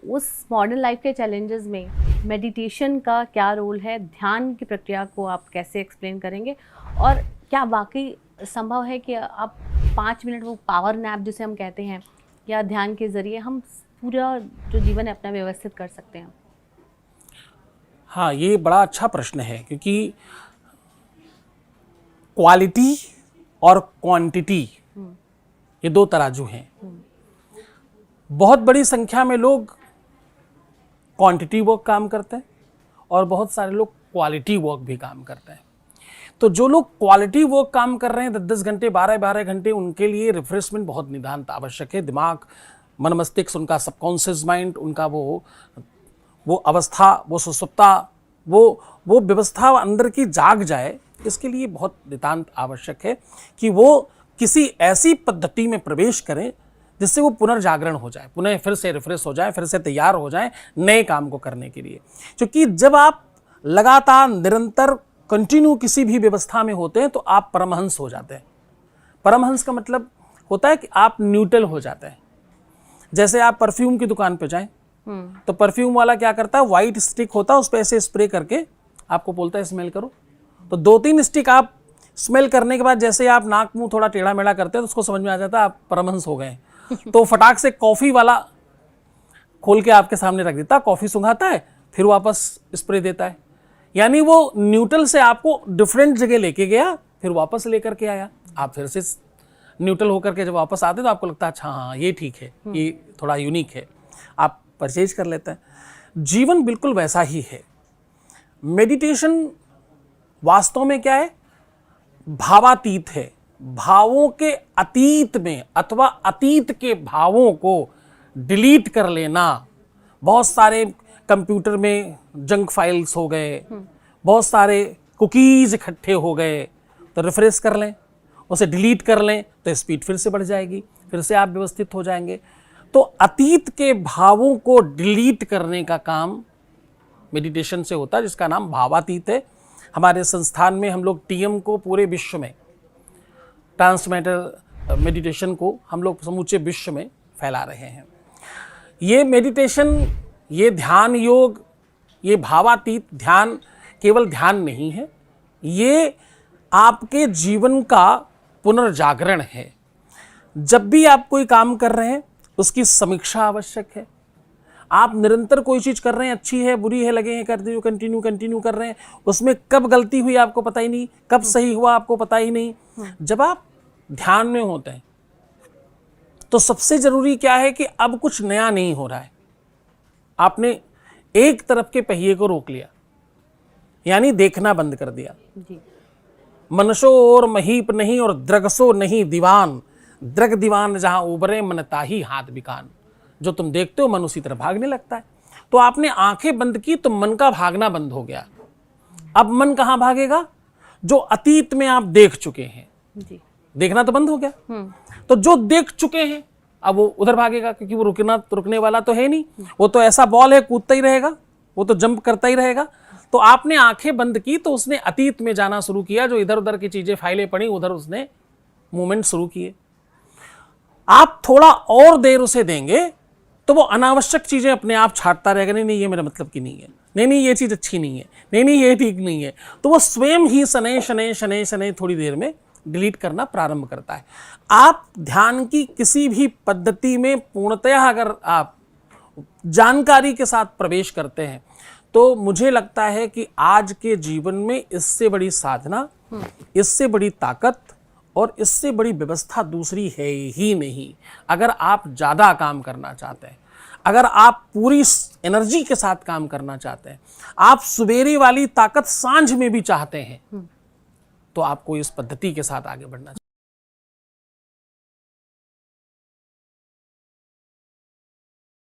उस modern life के challenges में मेडिटेशन का क्या रोल है, ध्यान की प्रक्रिया को आप कैसे एक्सप्लेन करेंगे, और क्या वाकई संभव है कि आप 5 मिनट वो पावर नैप जिसे हम कहते हैं या ध्यान के ज़रिए हम पूरा जो जीवन है अपना व्यवस्थित कर सकते हैं? हाँ, ये बड़ा अच्छा प्रश्न है, क्योंकि क्वालिटी और क्वांटिटी ये दो तराजू हैं। बहुत बड़ी संख्या में लोग क्वांटिटी वर्क काम करते हैं और बहुत सारे लोग क्वालिटी वर्क भी काम करते हैं। तो जो लोग क्वालिटी वर्क काम कर रहे हैं 10-10 घंटे, 12-12 घंटे, उनके लिए रिफ्रेशमेंट बहुत नितांत आवश्यक है। दिमाग, मन मस्तिष्क, उनका सबकॉन्शियस माइंड, उनका वो अवस्था, वो सुसुप्ता, वो व्यवस्था अंदर की जाग जाए, इसके लिए बहुत नितांत आवश्यक है कि वो किसी ऐसी पद्धति में प्रवेश करें जिससे वो पुनर्जागरण हो जाए, पुनः फिर से रिफ्रेश हो जाए, फिर से तैयार हो जाए नए काम को करने के लिए। क्योंकि जब आप लगातार निरंतर कंटिन्यू किसी भी व्यवस्था में होते हैं तो आप परमहंस हो जाते हैं। परमहंस का मतलब होता है कि आप न्यूट्रल हो जाते हैं। जैसे आप परफ्यूम की दुकान पे जाएं तो परफ्यूम वाला क्या करता है, व्हाइट स्टिक होता है, उस पर ऐसे स्प्रे करके आपको बोलता है स्मेल करो। तो 2-3 स्टिक आप स्मेल करने के बाद जैसे आप नाक मुंह थोड़ा टेढ़ा मेढ़ा करते हैं तो उसको समझ में आ जाता है आप परमहंस हो गए। तो फटाक से कॉफी वाला खोल के आपके सामने रख देता, कॉफी सुंघाता है, फिर वापस स्प्रे देता है। यानी वो न्यूट्रल से आपको डिफरेंट जगह लेके गया, फिर वापस लेकर के आया। आप फिर से न्यूट्रल होकर के जब वापस आते तो आपको लगता है अच्छा हाँ ये ठीक है, ये थोड़ा यूनिक है, आप परचेज कर लेते हैं। जीवन बिल्कुल वैसा ही है। मेडिटेशन वास्तव में क्या है, भावातीत है। भावों के अतीत में अथवा अतीत के भावों को डिलीट कर लेना। बहुत सारे कंप्यूटर में जंक फाइल्स हो गए, बहुत सारे कुकीज इकट्ठे हो गए, तो रिफ्रेश कर लें, उसे डिलीट कर लें तो स्पीड फिर से बढ़ जाएगी, फिर से आप व्यवस्थित हो जाएंगे। तो अतीत के भावों को डिलीट करने का काम मेडिटेशन से होता है, जिसका नाम भावातीत है। हमारे संस्थान में हम लोग टीएम को पूरे विश्व में, ट्रांसमेटर मेडिटेशन को हम लोग समूचे विश्व में फैला रहे हैं। ये मेडिटेशन, ये ध्यान योग, ये भावातीत ध्यान केवल ध्यान नहीं है, ये आपके जीवन का पुनर्जागरण है। जब भी आप कोई काम कर रहे हैं उसकी समीक्षा आवश्यक है। आप निरंतर कोई चीज कर रहे हैं, अच्छी है बुरी है, लगे हैं करते हुए कंटिन्यू कर रहे हैं, उसमें कब गलती हुई आपको पता ही नहीं, कब सही हुआ आपको पता ही नहीं। जब आप ध्यान में होते हैं तो सबसे जरूरी क्या है कि अब कुछ नया नहीं हो रहा है। आपने एक तरफ के पहिए को रोक लिया, यानी देखना बंद कर दिया। मनसो और महीप नहीं और द्रगसो नहीं दीवान, द्रग दीवान जहां उबरे मन ताही हाथ बिकान। जो तुम देखते हो मन उसी तरह भागने लगता है। तो आपने आंखें बंद की तो मन का भागना बंद हो गया। अब मन कहां भागेगा, जो अतीत में आप देख चुके हैं जी। देखना तो बंद हो गया, तो जो देख चुके हैं अब वो उधर भागेगा, क्योंकि वो रुकने वाला तो है नहीं, वो तो ऐसा बॉल है कूदता ही रहेगा, वो तो जंप करता ही रहेगा। तो आपने आंखें बंद की तो उसने अतीत में जाना शुरू किया, जो इधर उधर की चीजें फाइलें पड़ी उधर उसने मूवमेंट शुरू किए। आप थोड़ा और देर उसे देंगे तो वो अनावश्यक चीजें अपने आप छाटता रहेगा, नहीं ये मेरा मतलब की नहीं है, नहीं ये चीज अच्छी नहीं है, नहीं ये ठीक नहीं है। तो वो स्वयं ही शनै थोड़ी देर में डिलीट करना प्रारंभ करता है। आप ध्यान की किसी भी पद्धति में पूर्णतः अगर आप जानकारी के साथ प्रवेश करते हैं तो मुझे लगता है कि आज के जीवन में इससे बड़ी साधना, इससे बड़ी ताकत और इससे बड़ी व्यवस्था दूसरी है ही नहीं। अगर आप ज़्यादा काम करना चाहते हैं, अगर आप पूरी एनर्जी के साथ काम करना चाहते हैं, आप सुबेरे वाली ताकत सांझ में भी चाहते हैं, तो आपको इस पद्धति के साथ आगे बढ़ना चाहिए।